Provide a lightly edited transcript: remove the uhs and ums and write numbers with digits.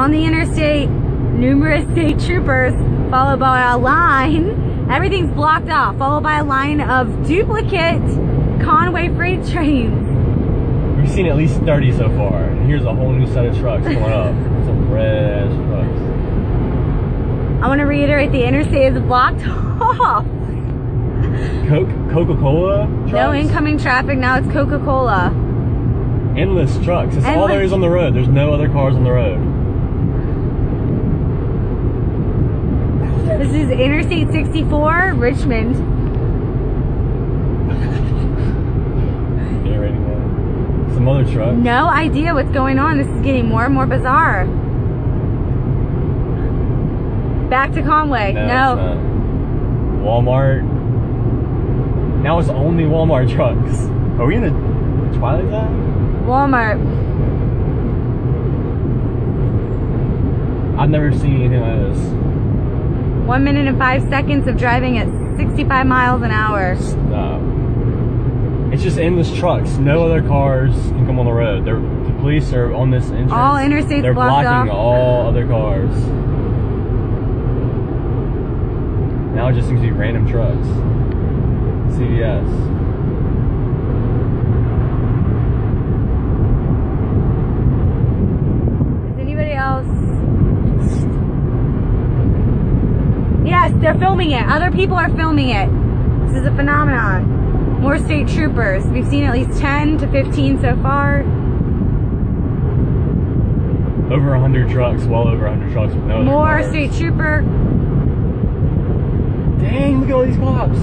on the interstate, numerous state troopers, followed by a line. Everything's blocked off, followed by a line of duplicate Convoy freight trains. We've seen at least 30 so far, and here's a whole new set of trucks coming up. Some red trucks. I want to reiterate, the interstate is blocked off. Coca Cola trucks? No incoming traffic, now it's Coca Cola. Endless trucks. That's all there is on the road. There's no other cars on the road. This is Interstate 64, Richmond. Get ready, man. Some other trucks. No idea what's going on. This is getting more and more bizarre. Back to Convoy. No. It's not. Walmart. Now it's only Walmart trucks. Are we in the Twilight Zone? Walmart. I've never seen anything like this. 1 minute and 5 seconds of driving at 65 miles an hour. Stop. It's just endless trucks. No other cars can come on the road. The police are on this entrance. All interstates They're blocked blocking off. all other cars. Now it just seems to be random trucks. CVS. Is anybody else? Yes, they're filming it. Other people are filming it. This is a phenomenon. More state troopers. We've seen at least 10 to 15 so far. Over 100 trucks, well over 100 trucks with no other More cars. state trooper. Dang, look at all these cops.